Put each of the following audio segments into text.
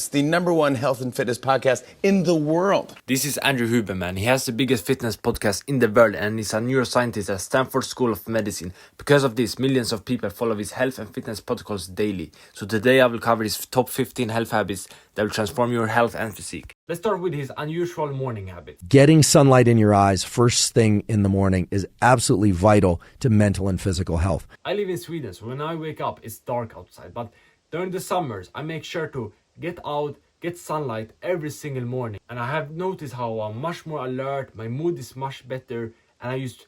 It's the #1 health and fitness podcast in the world. This is Andrew Huberman. He has the biggest fitness podcast in the world and is a neuroscientist at Stanford School of Medicine. Because of this, millions of people follow his health and fitness protocols daily. So today I will cover his top 15 health habits that will transform your health and physique. Let's start with his unusual morning habit. Getting sunlight in your eyes first thing in the morning is absolutely vital to mental and physical health. I live in Sweden, so when I wake up, it's dark outside. But during the summers, I make sure to get out, get sunlight every single morning. And I have noticed how I'm much more alert, my mood is much better, and I just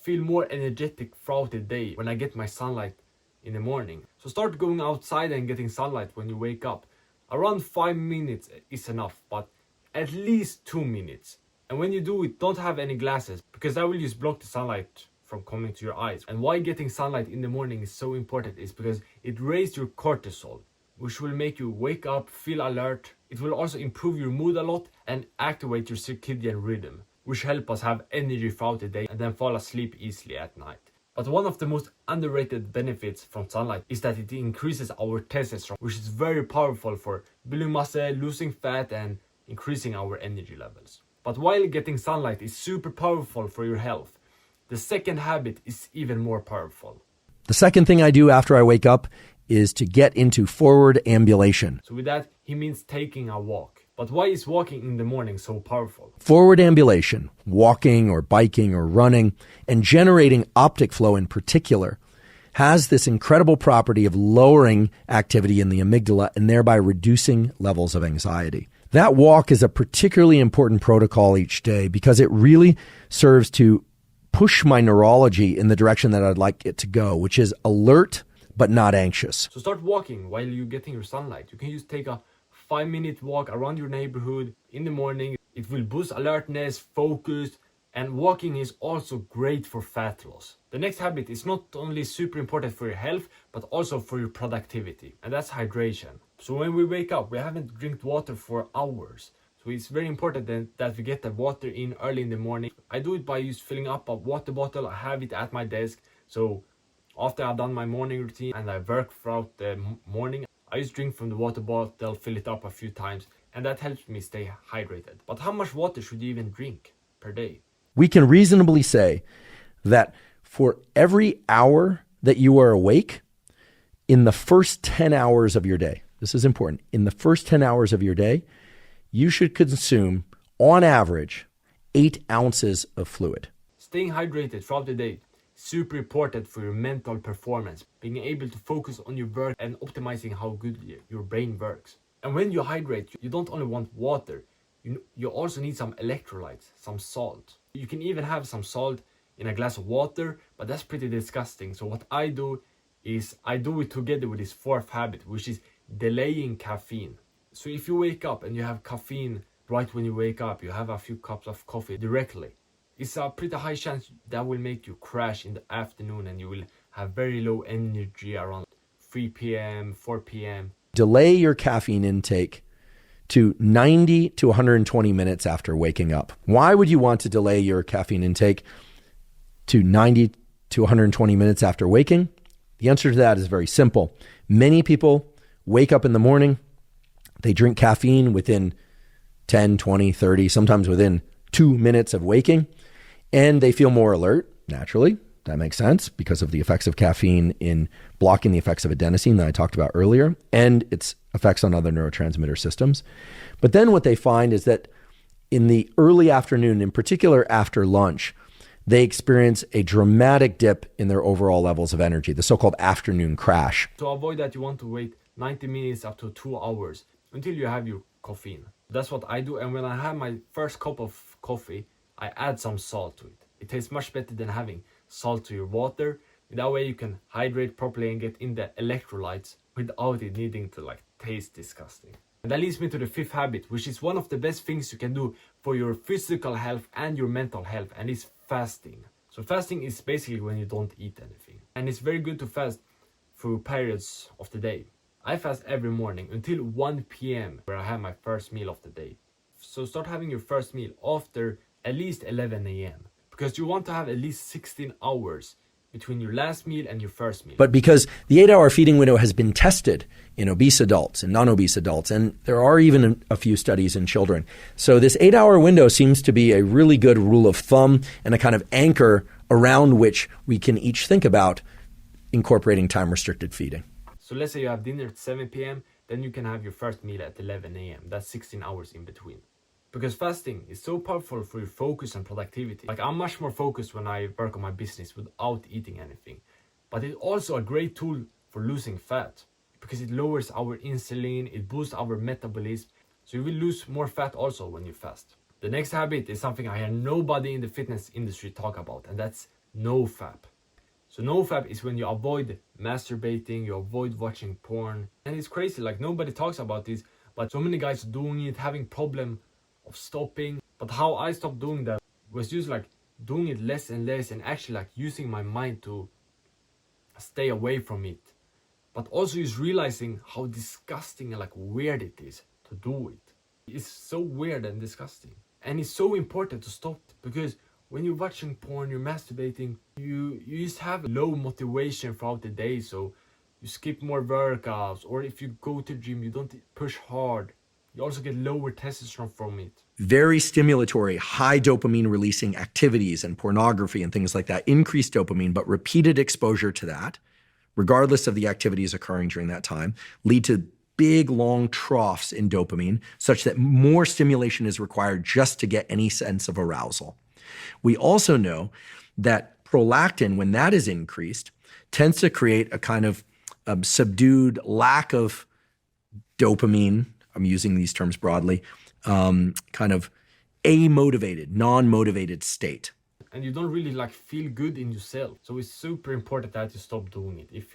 feel more energetic throughout the day when I get my sunlight in the morning. So start going outside and getting sunlight when you wake up. Around 5 minutes is enough, but at least 2 minutes. And when you do it, don't have any glasses, because that will just block the sunlight from coming to your eyes. And why getting sunlight in the morning is so important is because it raises your cortisol, which will make you wake up, feel alert. It will also improve your mood a lot and activate your circadian rhythm, which help us have energy throughout the day and then fall asleep easily at night. But one of the most underrated benefits from sunlight is that it increases our testosterone, which is very powerful for building muscle, losing fat, and increasing our energy levels. But while getting sunlight is super powerful for your health, the second habit is even more powerful. The second thing I do after I wake up is to get into forward ambulation. So with that, he means taking a walk. But why is walking in the morning so powerful? Forward ambulation, walking or biking or running, and generating optic flow in particular, has this incredible property of lowering activity in the amygdala and thereby reducing levels of anxiety. That walk is a particularly important protocol each day because it really serves to push my neurology in the direction that I'd like it to go, which is alert but not anxious. So start walking while you're getting your sunlight. You can just take a 5-minute walk around your neighborhood in the morning. It will boost alertness, focus, and walking is also great for fat loss. The next habit is not only super important for your health, but also for your productivity, and that's hydration. So when we wake up, we haven't drank water for hours. So it's very important that we get the water in early in the morning. I do it by just filling up a water bottle. I have it at my desk. So after I've done my morning routine and I work throughout the morning, I just drink from the water bottle, fill it up a few times, and that helps me stay hydrated. But how much water should you even drink per day? We can reasonably say that for every hour that you are awake, in the first 10 hours of your day, this is important, in the first 10 hours of your day, you should consume, on average, 8 ounces of fluid. Staying hydrated throughout the day, super important for your mental performance, being able to focus on your work and optimizing how good your brain works. And when you hydrate, you don't only want water, you also need some electrolytes, some salt. You can even have some salt in a glass of water, but that's pretty disgusting. So what I do is I do it together with this fourth habit, which is delaying caffeine. So if you wake up and you have caffeine right when you wake up, you have a few cups of coffee directly, it's a pretty high chance that will make you crash in the afternoon and you will have very low energy around 3 p.m., 4 p.m. Delay your caffeine intake to 90 to 120 minutes after waking up. Why would you want to delay your caffeine intake to 90 to 120 minutes after waking? The answer to that is very simple. Many people wake up in the morning, they drink caffeine within 10, 20, 30, sometimes within 2 minutes of waking, and they feel more alert, naturally. That makes sense because of the effects of caffeine in blocking the effects of adenosine that I talked about earlier and its effects on other neurotransmitter systems. But then what they find is that in the early afternoon, in particular after lunch, they experience a dramatic dip in their overall levels of energy, the so-called afternoon crash. To avoid that, you want to wait 90 minutes up to 2 hours until you have your caffeine. That's what I do. And when I have my first cup of coffee, I add some salt to it. It tastes much better than having salt to your water. That way you can hydrate properly and get in the electrolytes without it needing to taste disgusting. And that leads me to the fifth habit, which is one of the best things you can do for your physical health and your mental health, and it's fasting. So fasting is basically when you don't eat anything. And it's very good to fast through periods of the day. I fast every morning until 1 p.m. where I have my first meal of the day. So start having your first meal after at least 11 a.m. because you want to have at least 16 hours between your last meal and your first meal. But because the 8-hour feeding window has been tested in obese adults and non-obese adults, and there are even a few studies in children. So this 8-hour window seems to be a really good rule of thumb and a kind of anchor around which we can each think about incorporating time-restricted feeding. So let's say you have dinner at 7 p.m., then you can have your first meal at 11 a.m. That's 16 hours in between. Because fasting is so powerful for your focus and productivity. Like, I'm much more focused when I work on my business without eating anything. But it's also a great tool for losing fat because it lowers our insulin, it boosts our metabolism. So you will lose more fat also when you fast. The next habit is something I hear nobody in the fitness industry talk about, and that's NoFap. So NoFap is when you avoid masturbating, you avoid watching porn. And it's crazy, like nobody talks about this, but so many guys doing it, having problem of stopping. But how I stopped doing that was just like doing it less and less and actually like using my mind to stay away from it. But also just realizing how disgusting and like weird it is to do it. It's so weird and disgusting. And it's so important to stop because when you're watching porn, you're masturbating, you just have low motivation throughout the day. So you skip more workouts, or if you go to the gym, you don't push hard. You also get lower testosterone from it. Very stimulatory, high dopamine releasing activities and pornography and things like that increase dopamine, but repeated exposure to that, regardless of the activities occurring during that time, lead to big, long troughs in dopamine, such that more stimulation is required just to get any sense of arousal. We also know that prolactin, when that is increased, tends to create a kind of subdued lack of dopamine. I'm using these terms broadly, kind of amotivated, non-motivated state. And you don't really like feel good in yourself. So it's super important that you stop doing it if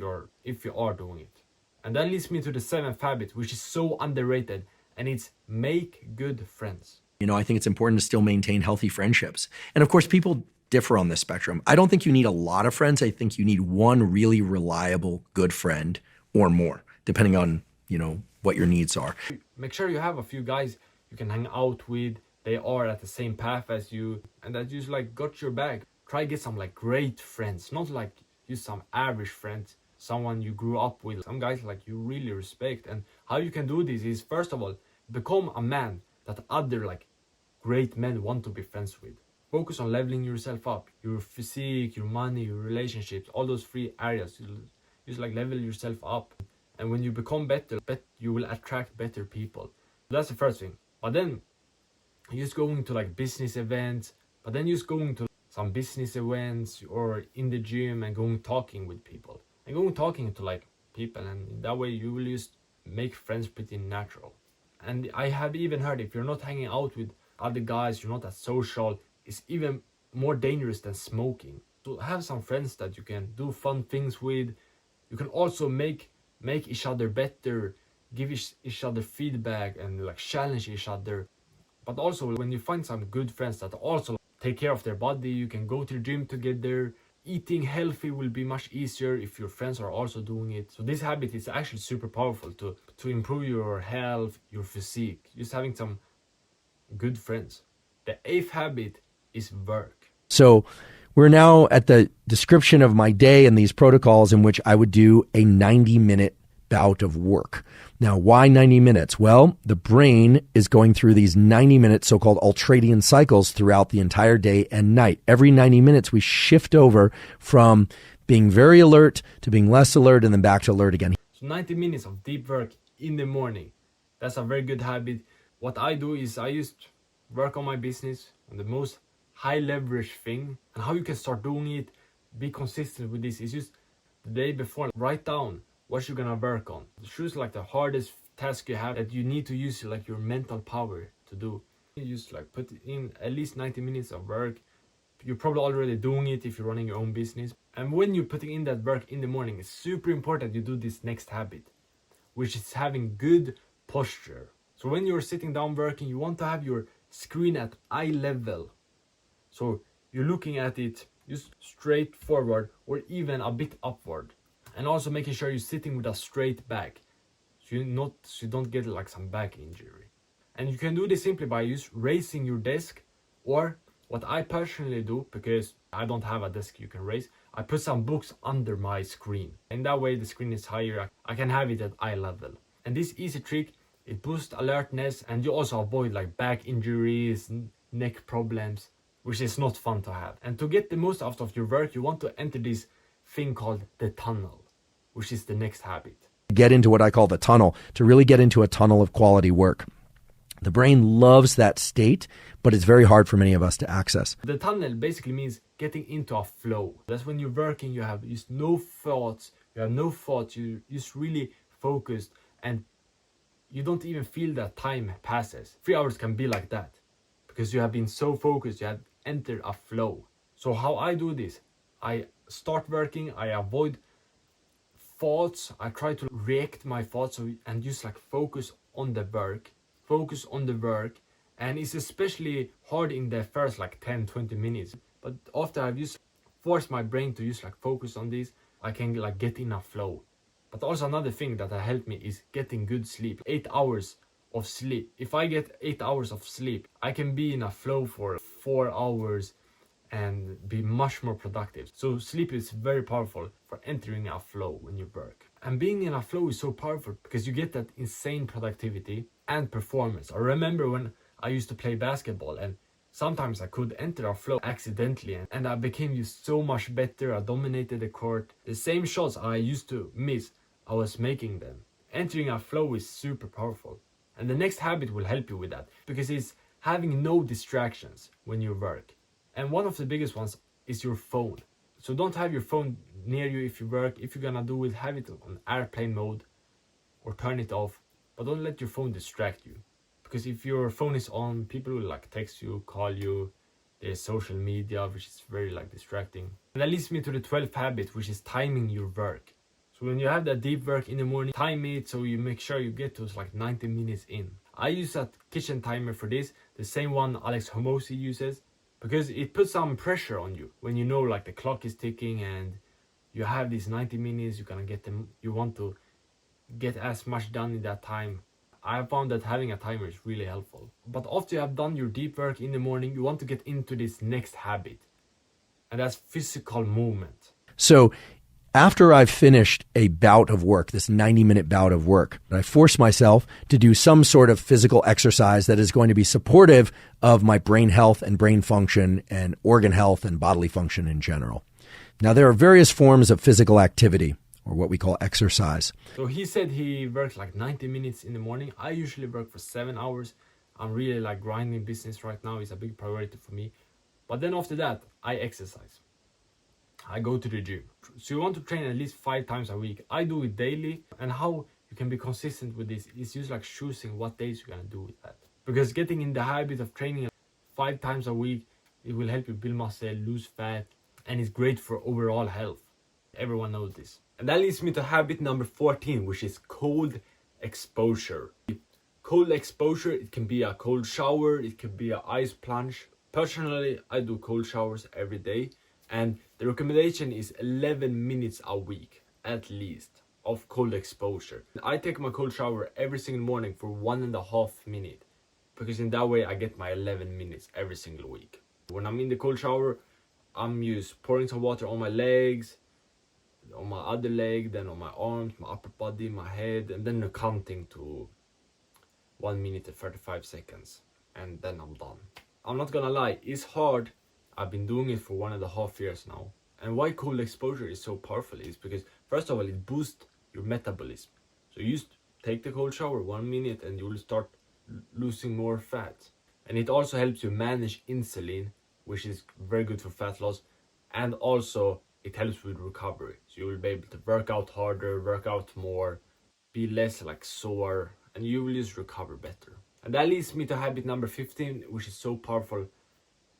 you are doing it. And that leads me to the 7th habit, which is so underrated, and it's make good friends. You know, I think it's important to still maintain healthy friendships. And of course, people differ on this spectrum. I don't think you need a lot of friends. I think you need one really reliable, good friend or more, depending on, you know, what your needs are. Make sure you have a few guys you can hang out with. They are at the same path as you, and that just like got your back. Try get some like great friends, not like just some average friends, someone you grew up with, some guys like you really respect. And how you can do this is, first of all, become a man that other like great men want to be friends with. Focus on leveling yourself up, your physique, your money, your relationships, all those 3 areas. You just like level yourself up. And when you become better, you will attract better people. That's the first thing. But then you're just going to like business events, but then you're just going to some business events or in the gym and going talking with people. And going talking to like people, and that way you will just make friends pretty natural. And I have even heard if you're not hanging out with other guys, you're not as social, it's even more dangerous than smoking. So have some friends that you can do fun things with. You can also make each other better, give each other feedback and like challenge each other. But also when you find some good friends that also take care of their body, you can go to the gym together. Eating healthy will be much easier if your friends are also doing it. So this habit is actually super powerful to improve your health, your physique, just having some good friends. The 8th habit is work. So we're now at the description of my day and these protocols in which I would do a 90-minute bout of work. Now, why 90 minutes? Well, the brain is going through these 90-minute so-called ultradian cycles throughout the entire day and night. Every 90 minutes, we shift over from being very alert to being less alert and then back to alert again. So 90 minutes of deep work in the morning. That's a very good habit. What I do is I just work on my business on the most high leverage thing, and how you can start doing it, be consistent with this, is just the day before, write down what you're gonna work on. Choose like the hardest task you have that you need to use like your mental power to do. You just like put in at least 90 minutes of work. You're probably already doing it if you're running your own business. And when you're putting in that work in the morning, it's super important you do this next habit, which is having good posture. So when you're sitting down working, you want to have your screen at eye level. So you're looking at it just straight forward or even a bit upward. And also making sure you're sitting with a straight back, so you don't get like some back injury. And you can do this simply by just raising your desk, or what I personally do, because I don't have a desk you can raise, I put some books under my screen. And that way the screen is higher, I can have it at eye level. And this easy trick, it boosts alertness, and you also avoid like back injuries, neck problems, which is not fun to have. And to get the most out of your work, you want to enter this thing called the tunnel, which is the next habit. Get into what I call the tunnel, to really get into a tunnel of quality work. The brain loves that state, but it's very hard for many of us to access. The tunnel basically means getting into a flow. That's when you're working, you have just no thoughts, you're just really focused, and you don't even feel that time passes. 3 hours can be like that, because you have been so focused, you have entered a flow. So how I do this, I start working, I avoid thoughts, I try to react my thoughts and just like focus on the work, and it's especially hard in the first like 10-20 minutes. But after I've just forced my brain to just like focus on this, I can like get in a flow. But also another thing that helped me is getting good sleep. 8 hours of sleep. If I get 8 hours of sleep, I can be in a flow for 4 hours and be much more productive. So sleep is very powerful for entering a flow when you work. And being in a flow is so powerful because you get that insane productivity and performance. I remember when I used to play basketball, and sometimes I could enter a flow accidentally, and I became just so much better. I dominated the court. The same shots I used to miss, I was making them. Entering a flow is super powerful. And the next habit will help you with that, because it's having no distractions when you work. And one of the biggest ones is your phone. So don't have your phone near you if you work. If you're gonna do it, have it on airplane mode or turn it off. But don't let your phone distract you. Because if your phone is on, people will like text you, call you. There's social media, which is very like distracting. And that leads me to the 12th habit, which is timing your work. So when you have that deep work in the morning, time it so you make sure you get to like 90 minutes in. I use that kitchen timer for this, the same one Alex Hormozi uses, because it puts some pressure on you when you know like the clock is ticking and you have these 90 minutes, you're gonna get them, you want to get as much done in that time. I have found that having a timer is really helpful. But after you have done your deep work in the morning, you want to get into this next habit, and that's physical movement. So after I've finished a bout of work, this 90-minute bout of work, I force myself to do some sort of physical exercise that is going to be supportive of my brain health and brain function and organ health and bodily function in general. Now, there are various forms of physical activity, or what we call exercise. So he said he works like 90 minutes in the morning. I usually work for 7 hours. I'm really like grinding business right now. It's a big priority for me. But then after that, I exercise. I go to the gym. So you want to train at least 5 times a week. I do it daily. And how you can be consistent with this is just like choosing what days you're going to do with that. Because getting in the habit of training 5 times a week, it will help you build muscle, lose fat, and it's great for overall health. Everyone knows this. And that leads me to habit number 14, which is cold exposure. Cold exposure, it can be a cold shower, it can be an ice plunge. Personally, I do cold showers every day, and the recommendation is 11 minutes a week, at least, of cold exposure. I take my cold shower every single morning for 1.5 minutes, because in that way I get my 11 minutes every single week. When I'm in the cold shower, I'm just pouring some water on my legs, on my other leg, then on my arms, my upper body, my head, and then counting to 1 minute and 35 seconds, and then I'm done. I'm not gonna lie, it's hard. I've been doing it for 1.5 years now. And why cold exposure is so powerful is because, first of all, it boosts your metabolism. So you just take the cold shower 1 minute and you will start losing more fat. And it also helps you manage insulin, which is very good for fat loss, and also it helps with recovery. So you will be able to work out harder, work out more, be less like sore, and you will just recover better. And that leads me to habit number 15, which is so powerful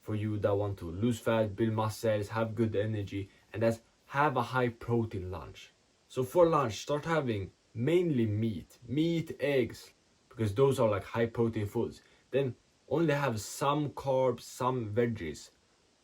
for you that want to lose fat, build muscles, have good energy, and that's have a high protein lunch. So for lunch, start having mainly meat, eggs, because those are like high protein foods. Then only have some carbs, some veggies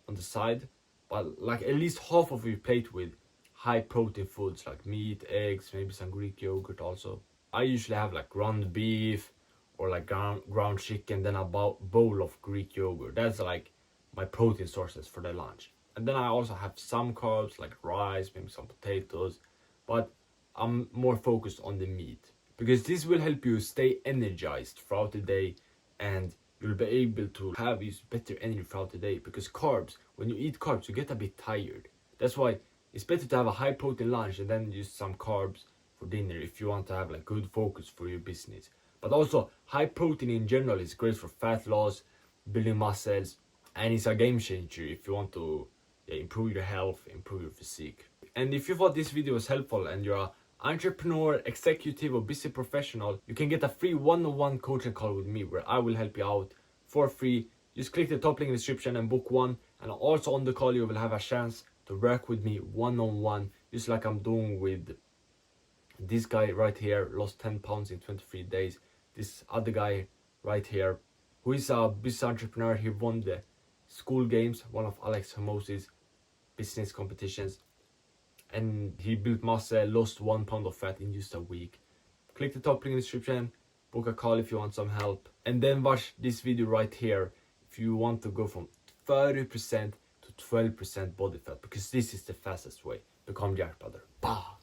on the side, but like at least half of your plate with high protein foods like meat, eggs, maybe some Greek yogurt also. I usually have like ground beef or like ground chicken, then a bowl of Greek yogurt. That's like my protein sources for the lunch. And then I also have some carbs like rice, maybe some potatoes, but I'm more focused on the meat because this will help you stay energized throughout the day, and you'll be able to have use better energy throughout the day. Because carbs, when you eat carbs, you get a bit tired. That's why it's better to have a high protein lunch and then use some carbs for dinner if you want to have like good focus for your business. But also high protein in general is great for fat loss, building muscles, and it's a game changer if you want to improve your health, improve your physique. And if you thought this video was helpful and you're an entrepreneur, executive, or busy professional, you can get a free one-on-one coaching call with me where I will help you out for free. Just click the top link in the description and book one. And also on the call you will have a chance to work with me one-on-one, just like I'm doing with this guy right here, lost 10 pounds in 23 days. This other guy right here, who is a business entrepreneur. He won the school games, one of Alex Hermosi's business competitions, and he built muscle, lost 1 pound of fat in just a week. Click the top link in the description, book a call if you want some help, and then watch this video right here if you want to go from 30% to 12% body fat, because this is the fastest way. Become Jack Brother. Bah!